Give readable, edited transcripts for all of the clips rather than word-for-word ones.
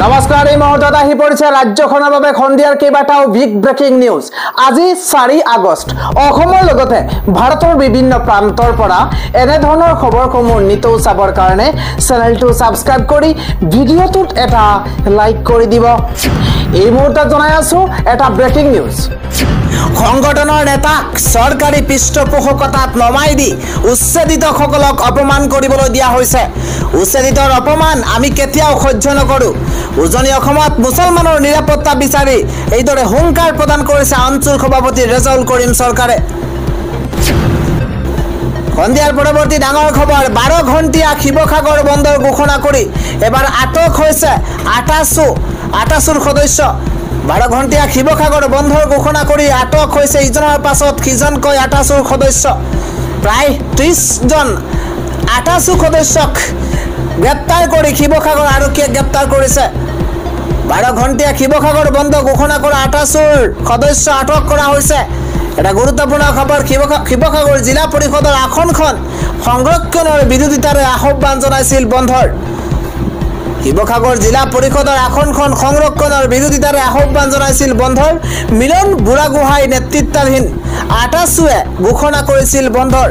নমস্কাৰ এই মুহূৰ্তত আহি পৰিছে ৰাজ্যখনৰ বাবে খন্দিয়াৰ কেইবাটাও বিগ ব্ৰেকিং নিউজ। আজি 4 আগষ্ট অসমৰ লগতে ভাৰতৰ বিভিন্ন প্ৰান্তৰ পৰা এনে ধৰণৰ খবৰসমূহ নিতৌ চাবৰ কাৰণে চেনেলটো সাবস্ক্ৰাইব কৰি ভিডিঅ'টোত এটা লাইক কৰি দিব। এই মুহূৰ্তত জনাই আছো এটা ব্ৰেকিং নিউজ। সংগঠনৰ নেতাক চৰকাৰী পৃষ্ঠপোষকতাত নমাই দি উচ্ছেদিতসকলক অপমান কৰিবলৈ দিয়া হৈছে। উচ্ছেদিতৰ অপমান আমি কেতিয়াও সহ্য নকৰো। উজনি অসমত মুছলমানৰ নিৰাপত্তা বিচাৰি এইদৰে হুংকাৰ প্ৰদান কৰিছে অঞ্চল সভাপতি ৰেজাউল কৰিম চৰকাৰে। সন্ধিয়াৰ পৰৱৰ্তী ডাঙৰ খবৰ, 12 ঘণ্টীয়া শিৱসাগৰ বন্দৰ ঘোষণা কৰি এবাৰ আটক হৈছে আটাচুৰ সদস্য। 12 ঘণ্টীয়া শিৱসাগৰ বন্ধৰ ঘোষণা কৰি আটক হৈছে ইজনৰ পাছত সিজনকৈ আটাচুৰ সদস্য। প্ৰায় 30 জন আটাচু সদস্যক গ্ৰেপ্তাৰ কৰি শিৱসাগৰ আৰক্ষীয়ে গ্ৰেপ্তাৰ কৰিছে। 12 ঘণ্টীয়া শিৱসাগৰ বন্ধ ঘোষণা কৰা আটাচুৰ সদস্য আটক কৰা হৈছে। এটা গুৰুত্বপূৰ্ণ খবৰ, শিৱসাগৰ জিলা পৰিষদৰ আসনখন সংৰক্ষণৰ বিৰোধিতাৰে আহ্বান জনাইছিল বন্ধৰ। শিৱসাগৰ জিলা পৰিষদৰ আসনখন সংৰক্ষণৰ বিৰোধিতাৰে আহ্বান জনাইছিল বন্ধৰ। মিলন বুঢ়াগোহাঁই নেতৃত্বাধীন আটাচুৱে ঘোষণা কৰিছিল বন্ধৰ।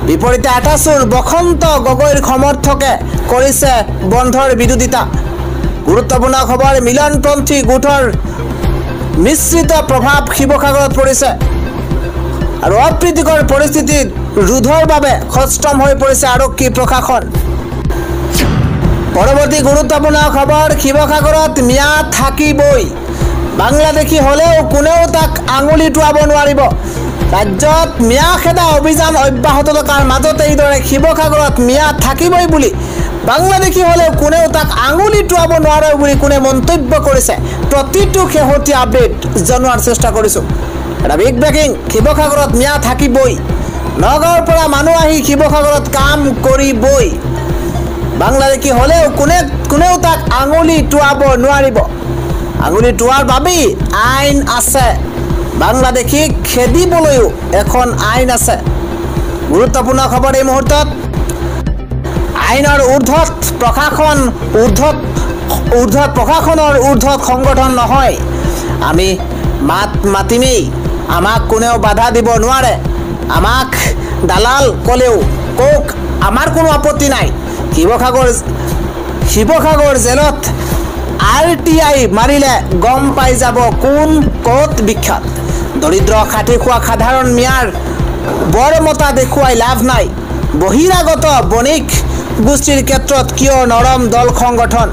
বিপৰীতে আটাচুৰ বসন্ত গগৈৰ সমৰ্থকে কৰিছে বন্ধৰ বিৰোধিতা। গুৰুত্বপূৰ্ণ খবৰ, মিলনপন্থী গোটৰ মিশ্ৰিত প্ৰভাৱ শিৱসাগৰত পৰিছে আৰু অপ্ৰীতিকৰ পৰিস্থিতিত ৰোধৰ বাবে সষ্টম হৈ পৰিছে আৰক্ষী প্ৰশাসন। পৰৱৰ্তী গুৰুত্বপূৰ্ণ খবৰ, শিৱসাগৰত ম্যাদ থাকিবই। বাংলাদেশী হলেও কোনেও তাক আঙুলি টোৱাব নোৱাৰিব। ৰাজ্যত ম্যাদ খেদা অভিযান অব্যাহত থকাৰ মাজতে এইদৰে শিৱসাগৰত ম্যাদ থাকিবই বুলি বাংলাদেশী হলেও কোনেও তাক আঙুলি টোৱাব নোৱাৰে বুলি কোনে মন্তব্য কৰিছে। প্ৰতিটো শেহতীয়া আপডেট জনোৱাৰ চেষ্টা কৰিছো। এটা বিগ ব্ৰেকিং, শিৱসাগৰত ম্যাদ থাকিবই। নগাঁৱৰ পৰা মানুহ আহি শিৱসাগৰত কাম কৰিবই। বাংলাদেশী হলেও কোনেও তাক আঙুলি টোৱাব নোৱাৰিব। আঙুলি টোৱাৰ বাবেই আইন আছে। বাংলাদেশীক খেদিবলৈও এখন আইন আছে। গুৰুত্বপূৰ্ণ খবৰ এই মুহূৰ্তত, আইনৰ ঊৰ্ধত প্ৰশাসনৰ ঊৰ্ধত সংগঠন নহয়। আমি মাত মাতিমেই, আমাক কোনেও বাধা দিব নোৱাৰে। আমাক দালাল ক'লেও কওক, আমাৰ কোনো আপত্তি নাই। শিৱসাগৰ জেলত RTI মাৰিলে গম পাই যাব কোন ক'ত বিখ্যাত। দৰিদ্ৰ খাটি খোৱা সাধাৰণ মিয়াৰ বৰমতা দেখুৱাই লাভ নাই। বহিৰাগত বণিক গোষ্ঠীৰ ক্ষেত্ৰত কিয় নৰম দল সংগঠন।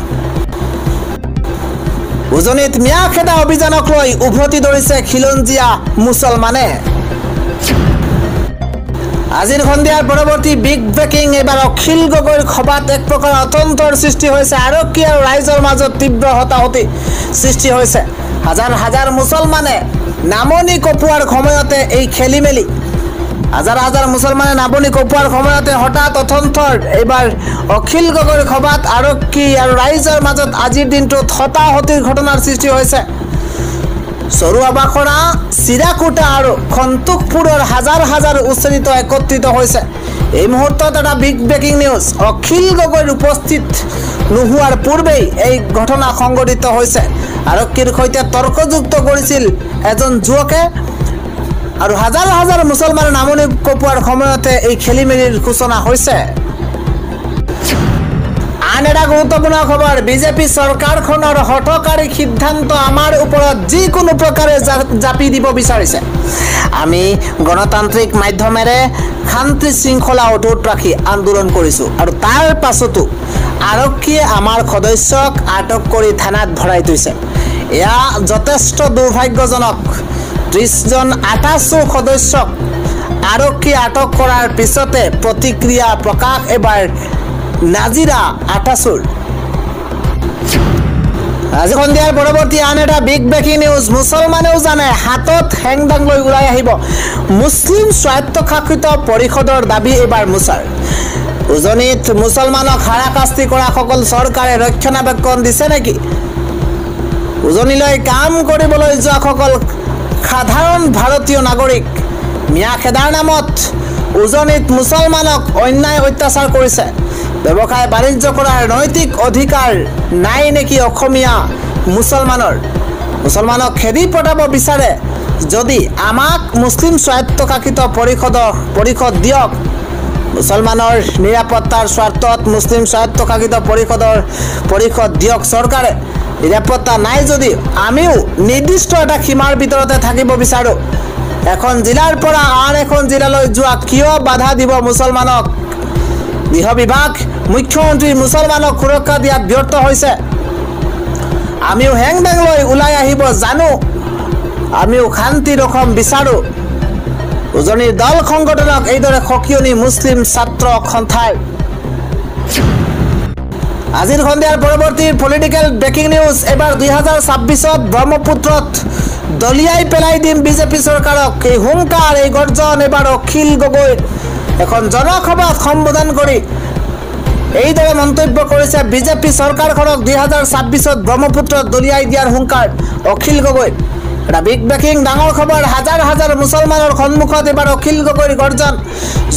উজনিত ম্যাদ খেদা অভিযানক লৈ উভতি ধৰিছে খিলঞ্জীয়া মুছলমানে। আজিৰ সন্ধিয়াৰ পৰৱৰ্তী বিগ ব্ৰেকিং, এইবাৰ অখিল গগৈৰ সভাত এক প্ৰকাৰ অতন্তৰ সৃষ্টি হৈছে। আৰক্ষী আৰু ৰাইজৰ মাজত তীব্ৰ হতাহতি সৃষ্টি হৈছে। হাজাৰ হাজাৰ মুছলমানে নামনি কপোৱাৰ সময়তে এই খেলিমেলি, হাজাৰ হাজাৰ মুছলমানে নামনি কপোৱাৰ সময়তে হঠাৎ অতন্তৰ এইবাৰ অখিল গগৈৰ সভাত আৰক্ষী আৰু ৰাইজৰ মাজত আজিৰ দিনটোত হতাহতিৰ ঘটনাৰ সৃষ্টি হৈছে। চৰুৱাবাখৰা, চিৰাকুটা আৰু খন্তোকপুৰৰ হাজাৰ হাজাৰ উচ্ছেদিত একত্ৰিত হৈছে। এই মুহূৰ্তত এটা বিগ ব্ৰেকিং নিউজ, অখিল গগৈৰ উপস্থিত নোহোৱাৰ পূৰ্বেই এই ঘটনা সংঘটিত হৈছে। আৰক্ষীৰ সৈতে তৰ্কযুক্ত কৰিছিল এজন যুৱকে আৰু হাজাৰ হাজাৰ মুছলমানে নামনি কপোৱাৰ সময়তে এই খেলিমেলিৰ সূচনা হৈছে। আন এটা গুৰুত্বপূৰ্ণ খবৰ, বিজেপি চৰকাৰখনৰ হঠকাৰী সিদ্ধান্ত আমাৰ ওপৰত যিকোনো প্ৰকাৰে জাপি দিব বিচাৰিছে। আমি গণতান্ত্ৰিক মাধ্যমেৰে শান্তি শৃংখলা অটুট ৰাখি আন্দোলন কৰিছোঁ আৰু তাৰ পাছতো আৰক্ষীয়ে আমাৰ সদস্যক আটক কৰি থানাত ভৰাই থৈছে। এয়া যথেষ্ট দুৰ্ভাগ্যজনক। 30 জন আটাচু সদস্যক আৰক্ষীয়ে আটক কৰাৰ পিছতে প্ৰতিক্ৰিয়া প্ৰকাশ এবাৰ নাজিৰা আটাচুৰ। আজি সন্ধিয়াৰ পৰৱৰ্তী আন এটা বিগ ব্ৰেকিং নিউজ, মুছলমানেও জানে হাতত হেংদাং লৈ ওলাই আহিব। মুছলিম স্বায়ত্তশাসিত পৰিষদৰ দাবী এইবাৰ মোচাৰ। উজনিত মুছলমানক হাৰাশাস্তি কৰাসকল চৰকাৰে ৰক্ষণাবেক্ষণ দিছে নেকি? উজনিলৈ কাম কৰিবলৈ যোৱাসকল সাধাৰণ ভাৰতীয় নাগৰিক ম্যাদ খেদাৰ নামত উজনিত মুছলমানক অন্যায় অত্যাচাৰ কৰিছে। ব্যৱসায় বাণিজ্য কৰাৰ নৈতিক অধিকাৰ নাই নেকি অসমীয়া মুছলমানক খেদি পঠাব বিচাৰে যদি আমাক মুছলিম স্বায়ত্তশাসিত পৰিষদ দিয়ক। মুছলমানৰ নিৰাপত্তাৰ স্বাৰ্থত মুছলিম স্বায়ত্তশাসিত পৰিষদ দিয়ক চৰকাৰে। নিৰাপত্তা নাই যদি আমিও নিৰ্দিষ্ট এটা সীমাৰ ভিতৰতে থাকিব বিচাৰোঁ। এখন জিলাৰ পৰা আন এখন জিলালৈ যোৱা কিয় বাধা দিব মুছলমানক? গৃহ বিভাগ মুখ্যমন্ত্ৰী মুছলমানক সুৰক্ষা দিয়াত ব্যৰ্থ হৈছে। আমিও হেংদাং লৈ ওলাই আহিব জানো, আমিও শান্তিৰ অসম বিচাৰোঁ। উজনিৰ দল সংগঠনক এইদৰে সকিয়নি মুছলিম ছাত্ৰ সন্থাই। আজিৰ সন্ধিয়াৰ পৰৱৰ্তী পলিটিকেল ব্ৰেকিং নিউজ। এবাৰ 2026 ব্ৰহ্মপুত্ৰত দলিয়াই পেলাই দিম বিজেপি চৰকাৰক। এই হুংকাৰ, এই গৰ্জন এবাৰ অখিল গগৈৰ এখন জনসভাত সম্বোধন কৰি এইদৰে মন্তব্য কৰিছে বিজেপি চৰকাৰখনক 2026 ব্ৰহ্মপুত্ৰত দলিয়াই দিয়াৰ হুংকাৰ অখিল গগৈ। এটা বিগ ব্ৰেকিং ডাঙৰ খবৰ। হাজাৰ হাজাৰ মুছলমানৰ সন্মুখত এবাৰ অখিল গগৈৰ গৰ্জন।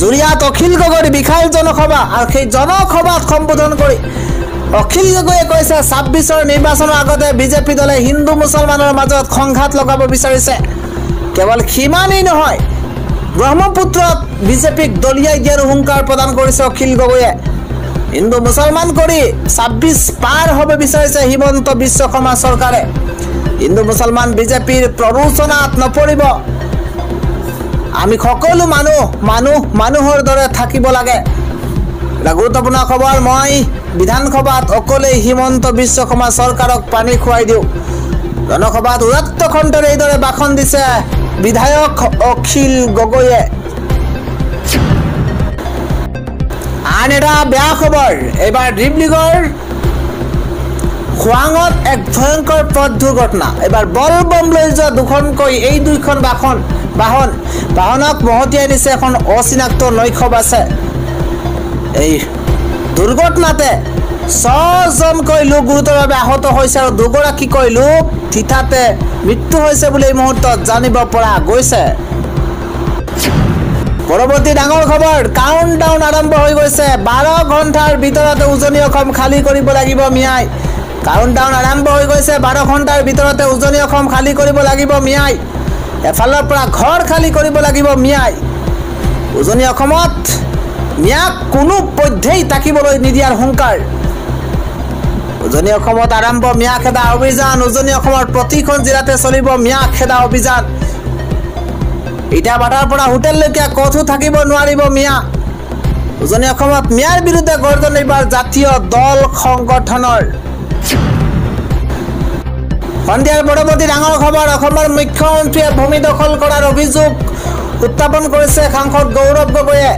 জুৰিয়াত অখিল গগৈৰ বিশাল জনসভা আৰু সেই জনসভাত সম্বোধন কৰি অখিল গগৈয়ে কৈছে 26 নিৰ্বাচনৰ আগতে বিজেপি দলে হিন্দু মুছলমানৰ মাজত সংঘাত লগাব বিচাৰিছে। কেৱল সিমানেই নহয়, ব্ৰহ্মপুত্ৰত বিজেপিক দলিয়াই দিয়াৰ হুংকাৰ প্ৰদান কৰিছে অখিল গগৈয়ে। হিন্দু মুছলমান কৰি 26 পাৰ হ'ব বিচাৰিছে হিমন্ত বিশ্ব শৰ্মা চৰকাৰে। হিন্দু মুছলমান বিজেপিৰ প্ৰৰোচনাত নপৰিব। আমি সকলো মানুহৰ দৰে থাকিব লাগে। এটা গুৰুত্বপূৰ্ণ খবৰ। মই বিধানসভাত অকলেই হিমন্ত বিশ্ব শৰ্মা চৰকাৰক পানী খুৱাই দিওঁ। জনসভাত উদাত্ত কণ্ঠৰে এইদৰে ভাষণ দিছে বিধায়ক অখিল গগৈয়ে। আন এটা বেয়া খবৰ। এইবাৰ ডিব্ৰুগড় খোৱাঙত এক ভয়ংকৰ পথ দুৰ্ঘটনা। এইবাৰ বলবম লৈ যোৱা দুখন বাহনক মহতিয়াই নিছে এখন অচিনাক্ত নৈশ বাছে। এই দুৰ্ঘটনাতে 6জনকৈ লোক গুৰুতৰভাৱে আহত হৈছে আৰু 2গৰাকীকৈ লোক থিতাতে মৃত্যু হৈছে বুলি এই মুহূৰ্তত জানিব পৰা গৈছে। পৰৱৰ্তী ডাঙৰ খবৰ। কাউণ্টডাউন আৰম্ভ হৈ গৈছে। 12 ঘণ্টাৰ ভিতৰতে উজনি অসম খালী কৰিব লাগিব মিয়াই। কাউণ্টডাউন আৰম্ভ হৈ গৈছে। 12 ঘণ্টাৰ ভিতৰতে উজনি অসম খালী কৰিব লাগিব মিয়াই। এফালৰ পৰা ঘৰ খালী কৰিব লাগিব মিয়াই। উজনি অসমত মিয়াক কোনো পধ্যেই থাকিবলৈ নিদিয়াৰ হুংকাৰ। উজনি অসমত আৰম্ভ মিয়া খেদা অভিযান। উজনি অসমৰ প্ৰতিখন জিলাতে চলিব মিয়া খেদা অভিযান। ইটা ভাটাৰ পৰা হোটেললৈকে কতো থাকিব নোৱাৰিব মিয়া। উজনি অসমত মিয়াৰ বিৰুদ্ধে গৰ্জন এইবাৰ জাতীয় দল সংগঠনৰ। সন্ধিয়াৰ পৰৱৰ্তী ডাঙৰ খবৰ। অসমৰ মুখ্যমন্ত্ৰীয়ে ভূমি দখল কৰাৰ অভিযোগ উত্থাপন কৰিছে সাংসদ গৌৰৱ গগৈয়ে।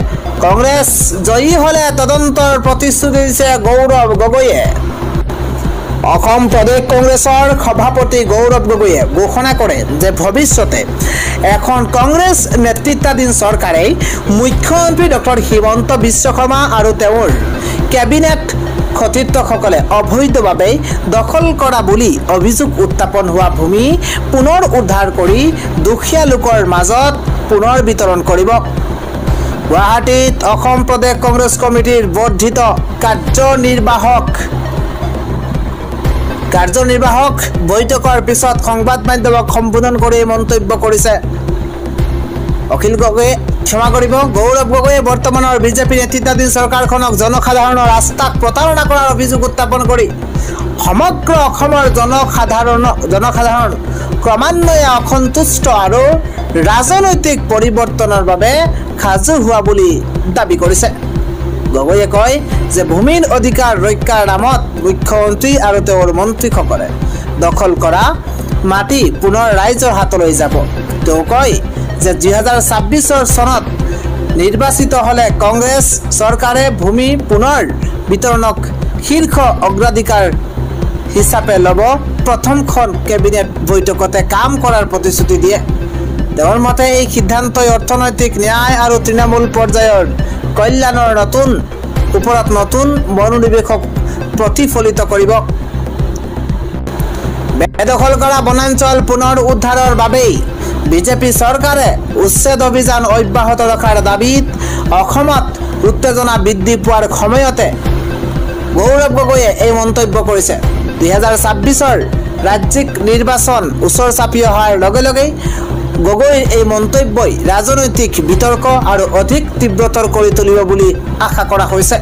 কংগ্ৰেছ জয়ী হলে তদন্তৰ প্ৰতিশ্ৰুতি দিছে গৌৰৱ গগৈয়ে। অসম প্ৰদেশ কংগ্ৰেছৰ সভাপতি গৌৰৱ গগৈয়ে ঘোষণা কৰে যে ভৱিষ্যতে এখন কংগ্ৰেছ নেতৃত্বাধীন চৰকাৰে মুখ্যমন্ত্ৰী ডক্টৰ হিমন্ত বিশ্ব শৰ্মা আৰু তেওঁৰ কেবিনেট সতীৰ্থসকলে অবৈধভাৱে দখল কৰা বুলি অভিযোগ উত্থাপন হোৱা ভূমি পুনৰ উদ্ধাৰ কৰি দুখীয়া লোকৰ মাজত পুনৰ বিতৰণ কৰিব। গুৱাহাটীত অসম প্ৰদেশ কংগ্ৰেছ কমিটিৰ বৰ্ধিত কাৰ্যনিৰ্বাহক বৈঠকৰ পিছত সংবাদ মাধ্যমক সম্বোধন কৰি মন্তব্য কৰিছে গৌৰৱ গগৈয়ে বৰ্তমানৰ বিজেপি নেতৃত্বাধীন চৰকাৰখনক জনসাধাৰণৰ আস্থাক প্ৰতাৰণা কৰাৰ অভিযোগ উত্থাপন কৰি সমগ্ৰ অসমৰ জনসাধাৰণ ক্ৰমান্বয়ে অসন্তুষ্ট আৰু ৰাজনৈতিক পৰিৱৰ্তনৰ বাবে সাজু হোৱা বুলি দাবী কৰিছে। গগৈয়ে কয় যে ভূমিৰ অধিকাৰ ৰক্ষাৰ নামত মুখ্যমন্ত্ৰী আৰু তেওঁৰ মন্ত্ৰীসকলে দখল কৰা মাটি পুনৰ ৰাইজৰ হাতলৈ যাব। তেওঁ কয় যে 2026 চনত নিৰ্বাচিত হলে কংগ্ৰেছ চৰকাৰে ভূমি পুনৰ বিতৰণক শীৰ্ষ অগ্ৰাধিকাৰ হিচাপে ল'ব। প্ৰথমখন কেবিনেট বৈঠকতে কাম কৰাৰ প্ৰতিশ্ৰুতি দিয়ে। তেওঁৰ মতে এই সিদ্ধান্তই অৰ্থনৈতিক ন্যায় আৰু তৃণমূল পৰ্যায়ৰ কল্যাণৰ ওপৰত নতুন মনোনিৱেশক প্ৰতিফলিত কৰিব। বেদখল কৰা বনাঞ্চল পুনৰ উদ্ধাৰৰ বাবেই বিজেপি চৰকাৰে উচ্ছেদ অভিযান অব্যাহত ৰখাৰ দাবীত অসমত উত্তেজনা বৃদ্ধি পোৱাৰ সময়তে গৌৰৱ গগৈয়ে এই মন্তব্য কৰিছে। 2026 ৰাজ্যিক নিৰ্বাচন ওচৰ চাপি অহাৰ লগে লগেই গগৈৰ এই মন্তব্যই ৰাজনৈতিক বিতৰ্ক আৰু অধিক তীব্ৰতৰ কৰি তুলিব বুলি আশা কৰা হৈছে।